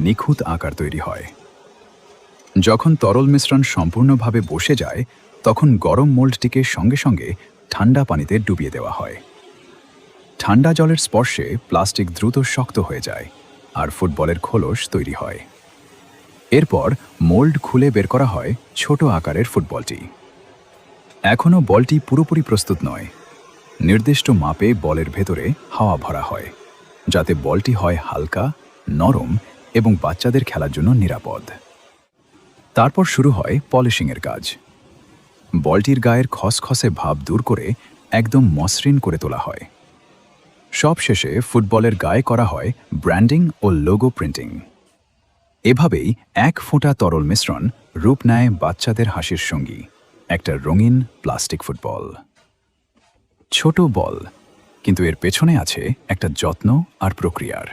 নিখুঁত আকার তৈরি হয়। যখন তরল মিশ্রণ সম্পূর্ণভাবে বসে যায় তখন গরম মোল্ডটিকে সঙ্গে সঙ্গে ঠান্ডা পানিতে ডুবিয়ে দেওয়া হয়। ঠান্ডা জলের স্পর্শে প্লাস্টিক দ্রুত শক্ত হয়ে যায় আর ফুটবলের খোলস তৈরি হয়। এরপর মোল্ড খুলে বের করা হয় ছোট আকারের ফুটবলটি। এখনও বলটি পুরোপুরি প্রস্তুত নয়। নির্দিষ্ট মাপে বলের ভেতরে হাওয়া ভরা হয় যাতে বলটি হয় হালকা, নরম এবং বাচ্চাদের খেলার জন্য নিরাপদ। তারপর শুরু হয় পলিশিংয়ের কাজ। বলটির গায়ের খসখসে ভাব দূর করে একদম মসৃণ করে তোলা হয়। সবশেষে ফুটবলের গায়ে করা হয় ব্র্যান্ডিং ও লোগো প্রিন্টিং। এভাবেই এক ফোঁটা তরল মিশ্রণ রূপ নেয় বাচ্চাদের হাসির সঙ্গী, একটা রঙিন প্লাস্টিক ফুটবল। ছোট বল, কিন্তু এর পেছনে আছে একটা যত্ন আর প্রক্রিয়ার।